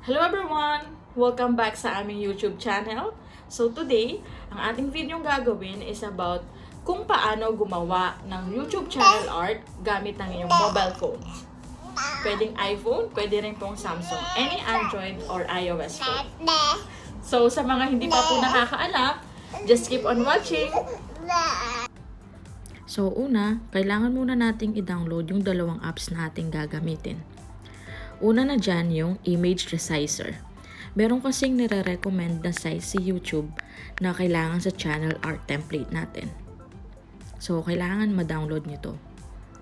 Hello everyone! Welcome back sa aming YouTube channel. So today, ang ating video gagawin is about kung paano gumawa ng YouTube channel art gamit ng iyong mobile phone. Pwedeng iPhone, pwede rin pong Samsung, any Android or iOS phone. So sa mga hindi pa po nakakaalam, just keep on watching! So una, kailangan muna nating i-download yung dalawang apps na ating gagamitin. Una na dyan yung image resizer. Meron kasing nire-recommend na size si YouTube na kailangan sa channel art template natin. So, kailangan ma-download nyo to.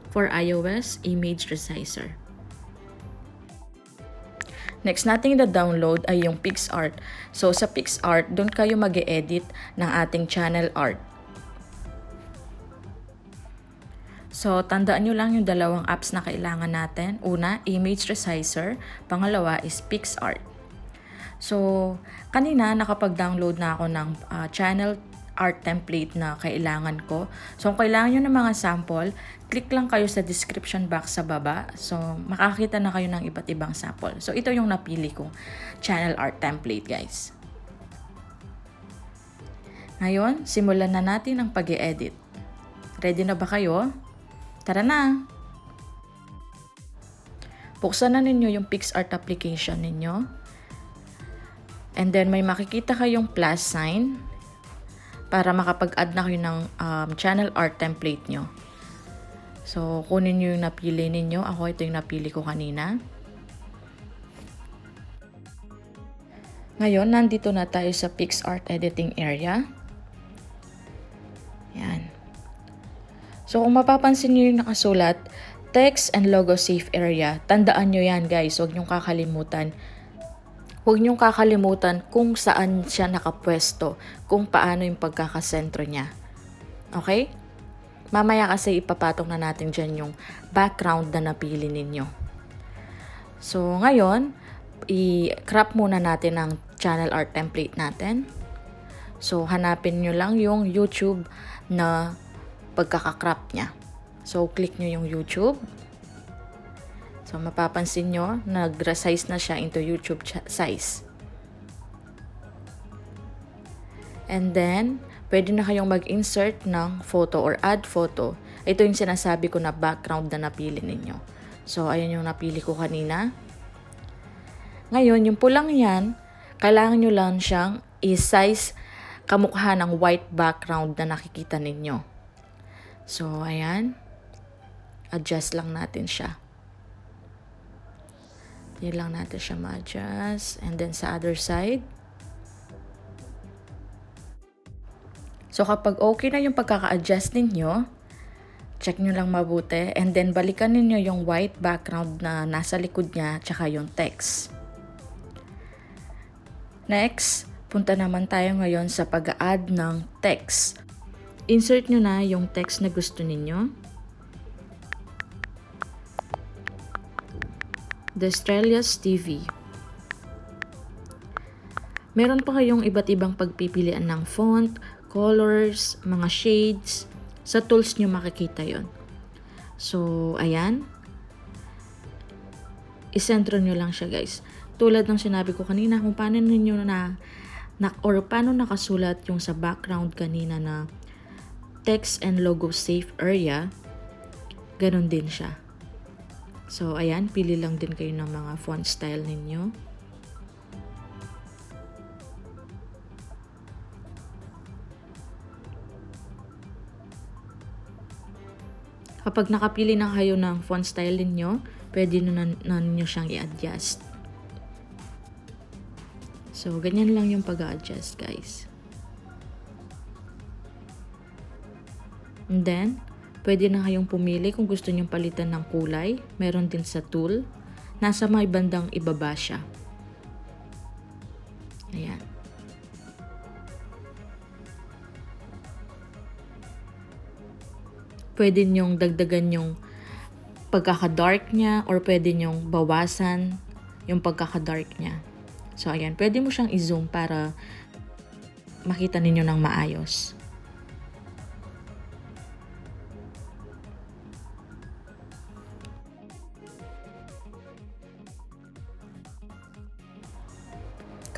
For iOS, image resizer. Next nating na-download ay yung PixArt. So, sa PixArt, doon kayo mag-e-edit ng ating channel art. So, tandaan nyo lang yung dalawang apps na kailangan natin. Una, image resizer. Pangalawa is PixArt. So, kanina nakapag-download na ako ng channel art template na kailangan ko. So, kung kailangan nyo ng mga sample, click lang kayo sa description box sa baba. So, makakita na kayo ng iba't ibang sample. So, ito yung napili kong channel art template, guys. Ngayon, simulan na natin ang pag-e-edit. Ready na ba kayo? Tara na! Buksan na ninyo yung PixArt application ninyo. And then may makikita kayong plus sign para makapag-add na kayo ng channel art template nyo. So, kunin nyo yung napili ninyo. Ako, ito yung napili ko kanina. Ngayon, nandito na tayo sa PixArt editing area. Yan. So, kung mapapansin nyo yung nakasulat, text and logo safe area, tandaan nyo yan guys, huwag nyong kakalimutan. Huwag nyong kakalimutan kung saan siya nakapwesto, kung paano yung pagkakasentro niya. Okay? Mamaya kasi ipapatong na natin dyan yung background na napili ninyo. So, ngayon, i-crop muna natin ang channel art template natin. So, hanapin nyo lang yung YouTube na pagkakakrop niya. So, click nyo yung YouTube. So, mapapansin nyo, nag-resize na siya into YouTube size. And then, pwede na kayong mag-insert ng photo or add photo. Ito yung sinasabi ko na background na napili ninyo. So, ayun yung napili ko kanina. Ngayon, yung pulang yan, kailangan nyo lang siyang i-size kamukha ng white background na nakikita ninyo. So, ayan. Adjust lang natin siya. Hindi lang natin siya ma-adjust. And then sa other side. So, kapag okay na yung pagkaka-adjust ninyo, check nyo lang mabuti. And then, balikan ninyo yung white background na nasa likod niya, tsaka yung text. Next, punta naman tayo ngayon sa pag-add ng text. Insert nyo na yung text na gusto ninyo. The Australia's TV. Meron pa kayong iba't ibang pagpipilian ng font, colors, mga shades. Sa tools nyo makikita yon. So, ayan. Isentro nyo lang siya guys. Tulad ng sinabi ko kanina, kung paano ninyo or paano nakasulat yung sa background kanina na text and logo safe area, ganun din siya. So, ayan, pili lang din kayo ng mga font style ninyo. Kapag nakapili na kayo ng font style ninyo, pwede na ninyo siyang i-adjust. So, ganyan lang yung pag-a-adjust, guys. And then, pwede na kayong pumili kung gusto nyong palitan ng kulay. Meron din sa tool. Nasa may bandang ibaba siya. Ayan. Pwede nyong dagdagan yung pagkaka-dark niya or pwede nyong bawasan yung pagkaka-dark niya. So, ayan. Pwede mo siyang i-zoom para makita ninyo ng maayos.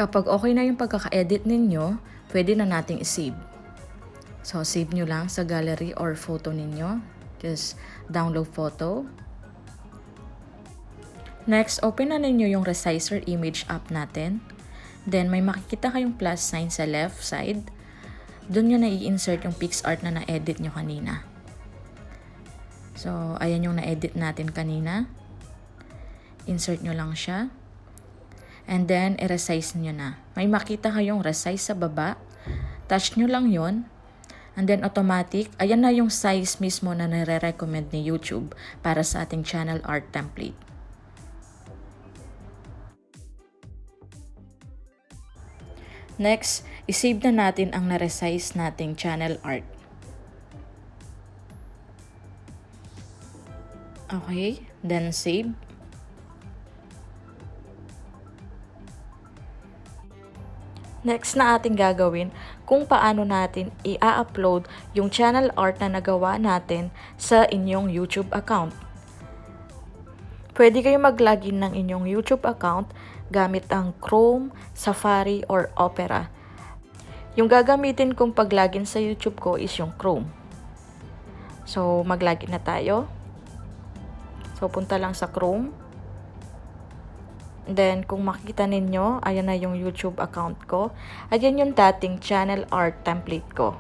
Kapag okay na yung pagkaka-edit ninyo, pwede na nating i-save. So, save nyo lang sa gallery or photo ninyo. Just download photo. Next, open na ninyo yung resizer image app natin. Then, may makikita kayong plus sign sa left side. Doon nyo na i-insert yung PixArt na na-edit nyo kanina. So, ayan yung na-edit natin kanina. Insert nyo lang siya. And then, i-resize nyo na. May makita kayong resize sa baba. Touch nyo lang yon. And then, automatic, ayan na yung size mismo na nare-recommend ni YouTube para sa ating channel art template. Next, isave na natin ang na-resize nating channel art. Okay, then save. Next na ating gagawin kung paano natin i-upload yung channel art na nagawa natin sa inyong YouTube account. Pwede kayong mag-login ng inyong YouTube account gamit ang Chrome, Safari, or Opera. Yung gagamitin kong pag-login sa YouTube ko is yung Chrome. So, mag-login na tayo. So, punta lang sa Chrome. Then, kung makikita ninyo, ayan na yung YouTube account ko. Ayan yung dating channel art template ko.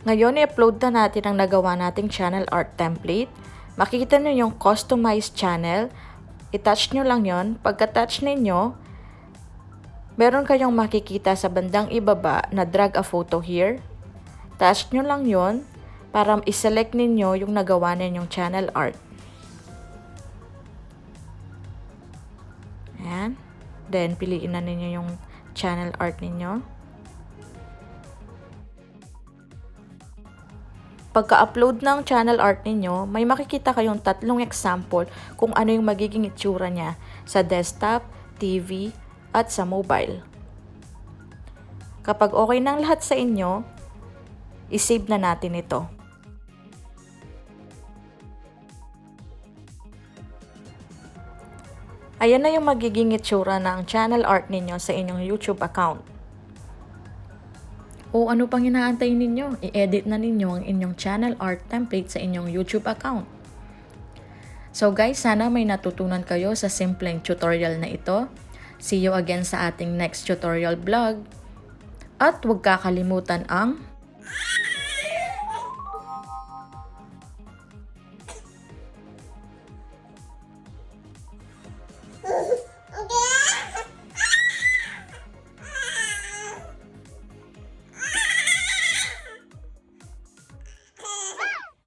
Ngayon, i-upload na natin ang nagawa nating channel art template. Makikita nyo yung customized channel. I-touch nyo lang yon. Pagka-touch ninyo, meron kayong makikita sa bandang ibaba na drag a photo here. Touch nyo lang yon para i-select ninyo yung nagawa ninyong channel art. Ayan. Then, piliin na ninyo yung channel art ninyo. Pagka-upload ng channel art ninyo, may makikita kayong tatlong example kung ano yung magiging itsura niya sa desktop, TV, at sa mobile. Kapag okay ng lahat sa inyo, i-save na natin ito. Ayan na yung magiging itsura ng channel art ninyo sa inyong YouTube account. O ano pang inaantay ninyo? I-edit na ninyo ang inyong channel art template sa inyong YouTube account. So guys, sana may natutunan kayo sa simpleng tutorial na ito. See you again sa ating next tutorial vlog. At huwag kakalimutan ang